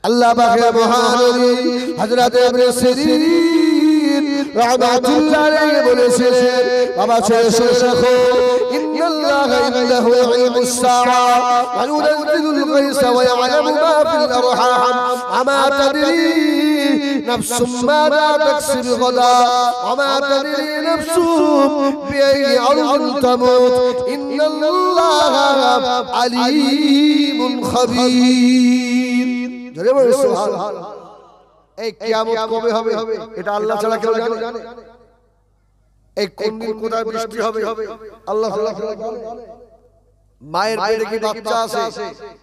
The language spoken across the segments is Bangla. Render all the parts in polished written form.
আল্লাহ পাকের মহানবী হযরত ইবনে সিরিন রাহমাতুল্লাহ আলাইহি বলেছিলেন বাবা শেষে শেখো ইন্নাল্লাহা ইনদাহু ইলমুস সাআ ওয়া ইউনাজ্জিলুল গায়সা ওয়া ইয়ালামু মা ফিল আরহাম আমা তাদরি নাফসুম মাযা তাকসিবু গাদা ওয়া মা তাদরি নাফসুম বিআইয়ি আরদিন তামুত ইন্নাল্লাহা আলীমুন খাবীর। জোরে বলো সুবহানাল্লাহ। এই কিয়ামত কবে হবে এটা আল্লাহ ছাড়া কেউ জানে? এই কোন দিন কোথায় বৃষ্টি হবে আল্লাহ ছাড়া কেউ জানে? মায়ের পেটে কি বাচ্চা আছে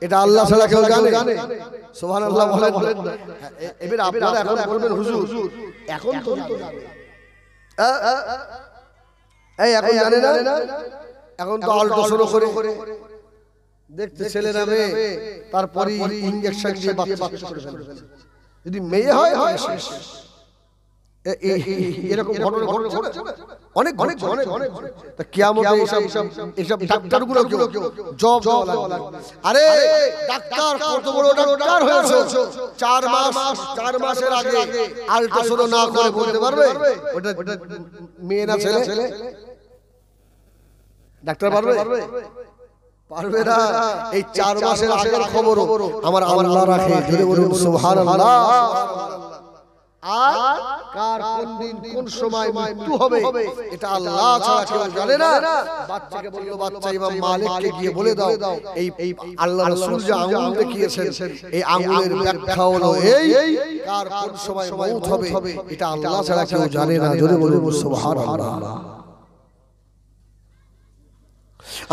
এটা আল্লাহ ছাড়া কেউ জানে? সুবহানাল্লাহ বলেন। এবার আপনারা এখন বলবেন হুজুর এখন তো জানে। এই এখন জানে না? এখন তো আল্ট্রাসাউন্ড করে দেখতে ছেলে না মেয়ে, তারপরে ইনজেকশন দিয়ে বাচ্চা করে ফেলে। যদি মেয়ে হয় শেষ। এরকম ঘটনা ঘটছে না অনেক তা কিয়ামতে এইসব ডাক্তারগুলো কেউ জব দেওয়া লাগবে। আরে ডাক্তার কত বড় ডাক্তার হয়েছে, 4 মাসের আগে আল্ট্রাসাউন্ড না করে বলতে পারবে ওটা মেয়ে না ছেলে? ডাক্তার পারবে না। এই 4 মাসের আগের খবর আমার আল্লাহ রাখে। যদি বলুন সুবহানাল্লাহ। আর কার কোন দিন কোন সময় মৃত্যু হবে এটা আল্লাহ ছাড়া কেউ জানে না। বাচ্চাকে বলল বাচ্চা ইমাম মালিককে গিয়ে বলে দাও এই আল্লাহ রাসূল যে আঙ্গুল দেখিয়েছেন এই আঙ্গুলের ব্যাখ্যা হলো এই, কার কোন সময় মউত হবে এটা আল্লাহ ছাড়া কেউ জানে না। যদি বলুন সুবহানাল্লাহ।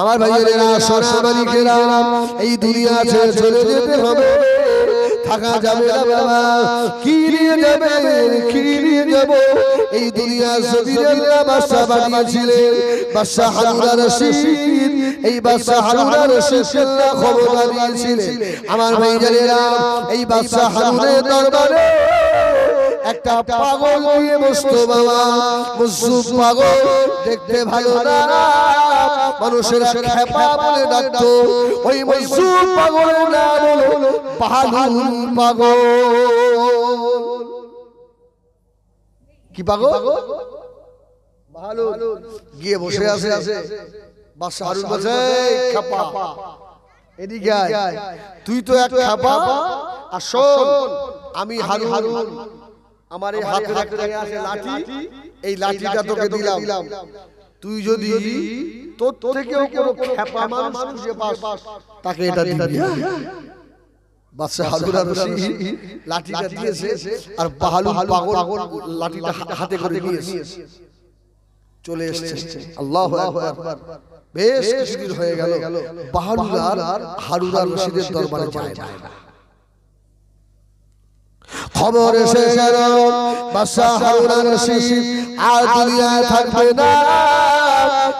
আমার ভাইয়েরা সোনামানিকেরা এই দুনিয়া ছেড়ে চলে যেতে হবে, থাকা যাবে না বাবা। কি নিয়ে যাব এই দুনিয়া জমিনে বাদশা বানিয়েছিলেন বাদশা হারুন রশিদ। এই বাদশা হারুন রশিদকে খবর দিয়েছিলেন আমার ভাইয়েরা এই বাদশা হারুনের দরবারে একটা পাগল নিয়ে বসতো বাবা। মুসুফ পাগল, দেখতে ভালো না, মানুষের খেপা বলে ডাকতো। ওই মুসুফ পাগলের নাম হলো বাহালুল পাগল। কি পাগল? বাহালুল। গিয়ে বসে আছে বাদশা হারুন বলছে খেপা এদিকে আয়, তুই তো এক খেপা। আর শোন আমি হারুন, আমার এই হাতে আছে লাঠি, এই লাঠিটা তোকে দিলাম। তুই যদি তোর থেকেও কোনো খেপা মানুষ খুঁজে পাস তাকে এটা দিবি। বাদশা হারুন রশিদ লাঠিটা দিয়েছে আর বাহালুল পাগল লাঠিটা হাতে করে নিয়েছে চলে এসেছে। আল্লাহু আকবার। বেশ কিছুদিন হয়ে গেল বাহালুল আর হারুন রশিদের দরবারে যায় না। খবর এসে গেল বাদশা হারুন রশিদ আর দুনিয়ায় থাকবে না।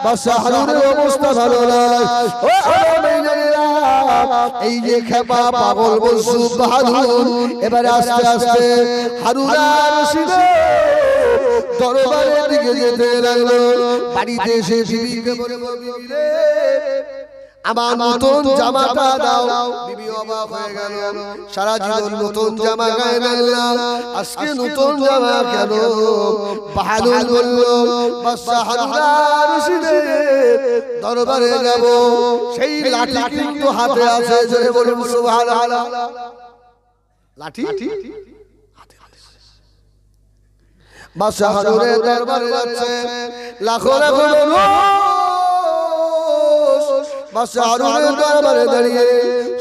বাদশা হারুনের অবস্থা ভালো নয়। এই যে খেপা পাগল মুসুফ বাহালুল এবারে আস্তে আস্তে হারুন রশিদের দরবারের দিকে যেতে লাগলো। বাড়িতে এসে বিবিকে বলে বিবি আমার নতুন জামাটা দাও। বিবি অবাক হয়ে গেল, সারা জীবন নতুন জামা গায়ে না, আজকে নতুন জামা কেন? বাহালুল বলল বাদশা হারুন রশিদের দরবারে যাব, সেই লাঠি কিন্তু হাতে আছে। জোরে বলুন সুবহানাল্লাহ। লাঠি হাতে বাদশা হারুনের দরবারে যাচ্ছে লাখো লাখো বাদশা হারুনের দরবারে দাঁড়িয়ে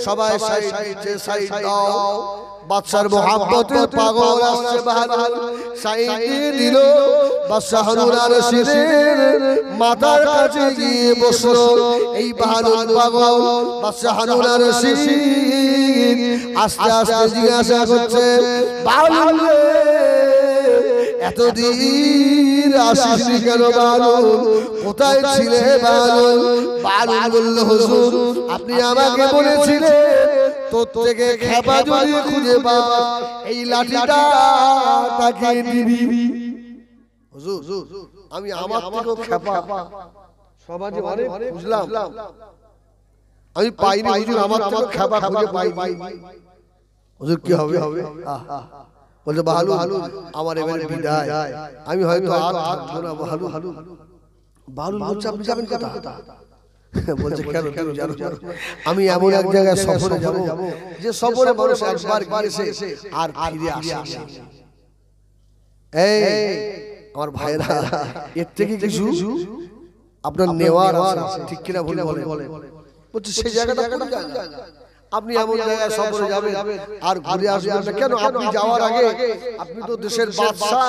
সবাই সাইড দাও। বাদশার মোহাব্বতে পাগল আসছে বাহালুল সাইড দিয়ে দিল। বাদশা হারুন রশিদের মাথার কাছে গিয়ে বসলো এই বাহালুল পাগল। বাদশা হারুন রশিদ আস্তে আস্তে জিজ্ঞাসা করছে বাহালুল এতদিন আসিসনি কেন বাহালুল? কোথায় ছিলে বাহালুল? বাহালুল বলল হুজুর আপনি আমাকে বলেছিলেন তোর থেকে খেপা যদি খুঁজে পাওয়া এই লাঠিটা তাকে দিবি। হুজুর আমি আমার থেকেও খেপা সমাজে অনেক বুঝলাম, আমি পাইনি হুজুর, আমার থেকেও খেপা খুঁজে পাইনি। হুজুর কি হবে? বলছে বাহালু আমার এবারে বিদায়, আমি হয়তো আর থাকবো না। বাহালু বলছে আপনি যাবেন কোথায়? বলছে কেন তুমি জানো আমি এমন এক জায়গায় সফরে যাব যে সফরে মানুষ একবার গিয়েছে আর ফিরে আসে না। এই আমার ভাইরা, এর থেকে কিছু আপনার নেওয়ার আছে, ঠিক কিনা ভুল বলেন? বলছে সেই জায়গাটা কোন জায়গা? আপনি এমন জায়গায় সফরে যাবেন আর ঘুরে আসবেন না কেন? আপনি যাওয়ার আগে, আপনি তো দেশের বাদশা,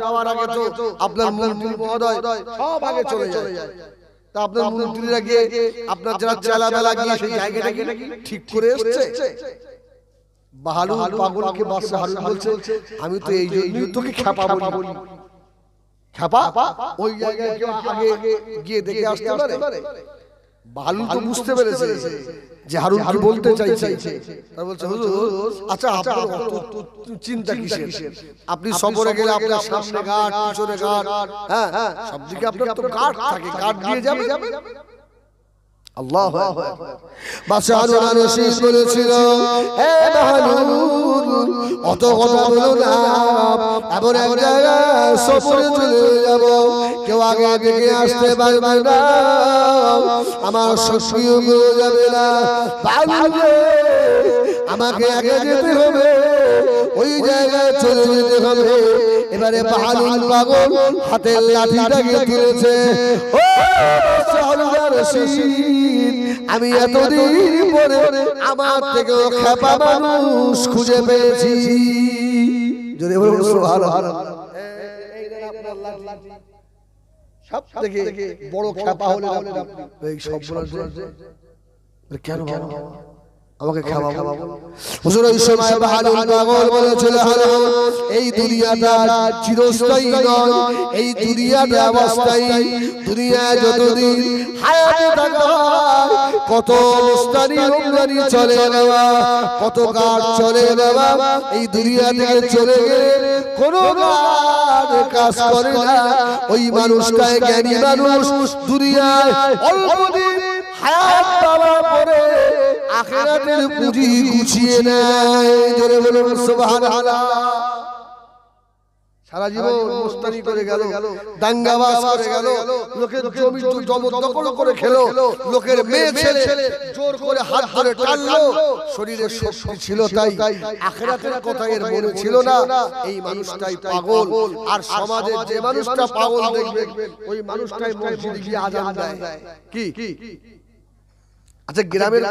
যাওয়ার আগে তো আপনার মন্ত্রী মহোদয় সব আগে চলে যায়। তা আপনার মন্ত্রীরা গিয়ে আপনার যারা চালাবেলা গিয়ে সেই জায়গাটাকে ঠিক করে এসছে। বাহালু পাগলকে বাদশা হারুন বলছে আমি তো এই জন্যই তোকে খ্যাপা বলি। খ্যাপা ওই জায়গায় কেউ আগে গিয়ে দেখে আসতে পারে? বাহালু তো বুঝতে পেরেছে যে হারুন কি বলতে চাইছে। তার বলছে হুজুর আচ্ছা আপনার চিন্তা কিসের? আপনি সফরে গেলে আপনার সামনে ঘাট, পিছনে ঘাট, হ্যাঁ সব দিকে আপনার তো ঘাট থাকে, ঘাট দিয়ে যাবে। আল্লাহু আকবার। বাদশা হারুন আর-রশীদ বলেছিল হে বাহালু অত কথা বলো না, এমন এক জায়গায় সফরে চলে যাব কেউ আগে দেখে আসতে পারবে না, আমার শক্তিও হয়ে যাবে না। আমাকে আগে যেতে হবে, ওই জায়গায় চলে যেতে হবে। এবারে বাহালুল পাগল হাতের লাঠিটাকে তুলেছে। ও আমি এতদিন পরে আমার থেকে খ্যাপা মানুষ খুঁজে পেয়েছি। যদি বলুন সুবহানাল্লাহ। সব থেকে বড় খ্যাপা হলেন আপনি। এই সব বলে কেন বাবা আমাকে খ্যাপা বলো? হুজুর ওই সময় বাহালুল পাগল বলেছিল হারুন এই দুনিয়াটা চিরস্থায়ী নয়, এই দুনিয়াটা অস্থায়ী। দুনিয়ায় যতদিন হায়াতে থাকা কত মুস্তানি রমজানি চলে নেওয়া, কত কাজ চলে নেওয়া, এই দুনিয়া থেকে চলে গেলে কোনো কাজ করে না। ওই মানুষটাই জ্ঞানী মানুষ, দুনিয়ায় অল্পদিন হায়াত পাওয়ার পরে আখিরাতের পুঁজি গুছিয়ে নেয়। জোরে বলুন সুবহানাল্লাহ। সারা জীবন মুস্তানি করে গেল, দাঙ্গাবাজ করে গেল, লোকের জমি জবরদখল করে খেলো, লোকের মেয়ে ছেলে জোর করে হাত ধরে টানলো। শরীরে শক্তি ছিল তাই, আখিরাতের কথা এর মনে ছিল না। এই মানুষটাই পাগল। আর সমাজে যে মানুষটা পাগল দেখবেন ওই মানুষটাই মসজিদে গিয়ে আযান দেয়। কি আচ্ছা গ্রামের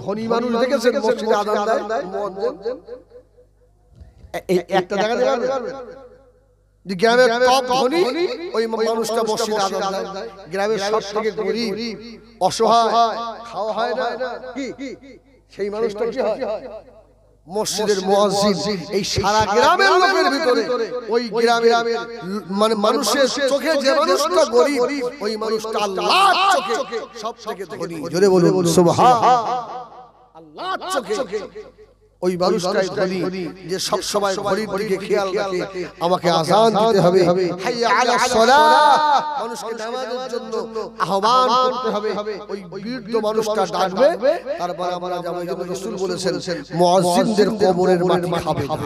ধনী মানুষ দেখেছেন মসজিদে আযান দেয়? একটা জায়গা দেখতে পারবেন যে গ্রামের টপ ধনী ওই মানুষটা মসজিদে আযান দেয়। গ্রামের সবথেকে গরীব অসহায় খাওয়া হয় না, কি সেই মানুষটা কি হয়? মসজিদের মুয়াজ্জিন। এই সারা গ্রামের লোকের ভিতরে ওই গ্রামের মানে মানুষের চোখে যে মানুষটা গরীব ওই মানুষটা আল্লাহর চোখে সবথেকে ধনী। জোরে বলুন সুবহানাল্লাহ। আল্লাহর চোখে ওই মানুষটাই ধনী যে সব সময় ঘড়ির দিকে খেয়াল রাখে আমাকে আযান দিতে হবে, হাইয়া আলাস সালাহ, মানুষকে নামাজের জন্য আহ্বান করতে হবে। ওই বৃদ্ধ মানুষটা ডাকবে, তারপর আমরা যাব। যেমন রাসূল বলেছেন মুয়াজ্জিনদের কবরের মাটি খাবে না।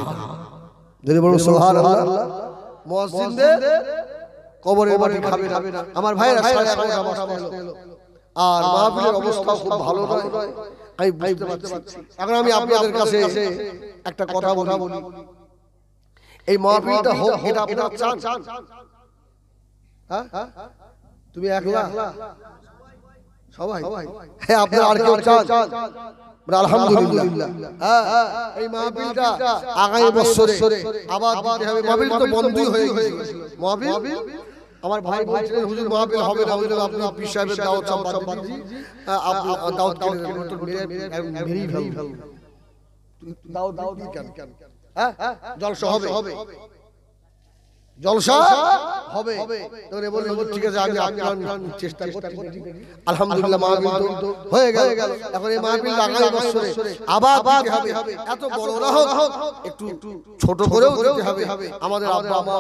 যদি বলুন সুবহানাল্লাহ। মুয়াজ্জিনদের কবরের মাটি খাবে না। আমার ভাইরা সারা অবস্থা হলো আর মাহফিলের অবস্থা খুব ভালো নয়, আমি বুঝতে পারছি। এখন আমি আপনাদের কাছে একটা কথা বলি, এই মাহফিলটা হোক এটা আপনারা চান? হ্যাঁ তুমি একলা সবাই? হ্যাঁ আপনারা আর কেউ চান? আলহামদুলিল্লাহ। হ্যাঁ এই মাহফিলটা আগামী বছরে আবার দিতে হবে। মাহফিল তো বন্ধই হয়ে গেছে। মাহফিল আমার ভাই বলছিলেন হুজুর মাহফিল হবে না, হুজুর আপনি পীর সাহেবের দাওয়াত সব বাদ দিন, আপনি দাওয়াত মেরেই ফেলুন। দাওয়াত কেন? হ্যাঁ জলসা হবে। জলসা হবে। তখন বলল ঠিক আছে আমি আপনার চেষ্টা করছি। আলহামদুলিল্লাহ মাহফিল তো হয়ে গেল। এখন এই মাহফিল আগামী বছরে আবার দিতে হবে। এত বড় না হোক, একটু ছোট করেও দিতে হবে। আমাদের আব্বা মা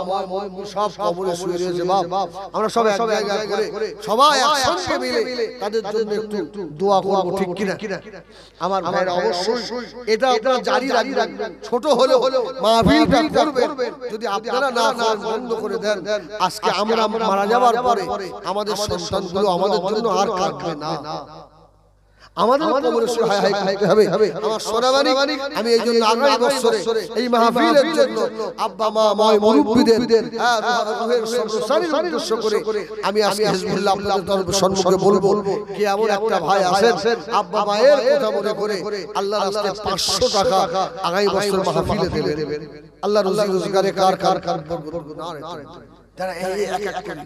সব কবরে শুয়ে রয়েছে বাপ, আমরা সব এক জায়গায় করে সবাই একসঙ্গে মিলে তাদের জন্য একটু দোয়া করব, ঠিক কিনা? আমার ভাইরা অবশ্যই এটা আপনারা জারি রাখবেন। ছোট হলেও মাহফিলটা করবেন। যদি আপনারা না করেন, বন্ধ করে দেন, আজকে আমরা মারা যাওয়ার পরে আমাদের সন্তানগুলো আমাদের জন্য আর কাঁদবে না। আমাদের কবরে শুয়ে হায় হায় কাঁদতে হবে। আমার সোনাবাড়ি, আমি এই জন্য আগামী বছরে এই মাহফিলের জন্য আব্বা মা মুরব্বিদের রুহের সর্বসারির উদ্দেশ্য করে আমি আজকে হিজবুল্লাহ আপনাদের সম্মুখে বলবো কি এমন একটা ভাই আছেন আব্বা মায়ের কথা মনে করে আল্লাহর রাস্তায় 500 টাকা আগামী বছর মাহফিলে দেবেন। আল্লাহ রুজি রোজগারে কার না রে তারা এক এক করে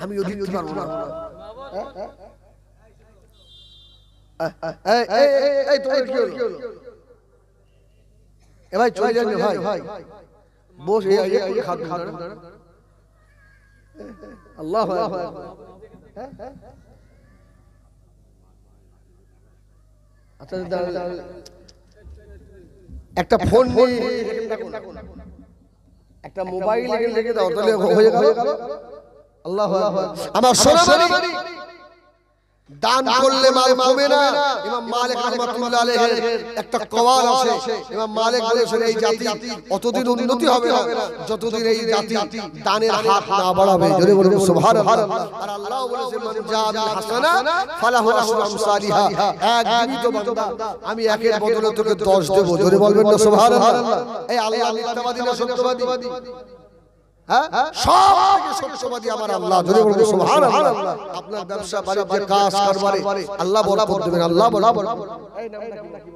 আমিও দিতে পারবো না। এই তোর কি হলো? এ ভাই চলে যান ভাই, বস এই খাদ আল্লাহু আকবার। আচ্ছা একটা ফোন নিয়ে একটা মোবাইল লেগে দাও, তাহলে হয়ে গেল। আল্লাহু আকবার। আমার সোনাবাড়ি দান করলে মাল কমে না। ইমাম মালিক রাহমাতুল্লাহ আলাইহির একটা কওয়াল আছে। ইমাম মালিক বলেছেন এই জাতি অতদিন উন্নতি হবে না যতদিন এই জাতি দানের হাত না বাড়াবে। জোরে বলুন সুবহানাল্লাহ। আর আল্লাহ বলেছেন মান জা বিল হাসানা ফালাহু আশরু আমসালিহা। এক জীবিত বান্দা আমি একের বদলে তোকে 10 দেব। জোরে বলবেন না সুবহানাল্লাহ। এই আল্লাহ মিথ্যাবাদী না সত্যবাদী? সব থেকে সত্যবাদী আমার আল্লাহ। জোরে বলুন সুবহানাল্লাহ। আপনার ব্যবসা বাণিজ্যের কাজ কারবারে আল্লাহ বরকত দেবেন। আল্লাহ বরকত। এই নামটা কি?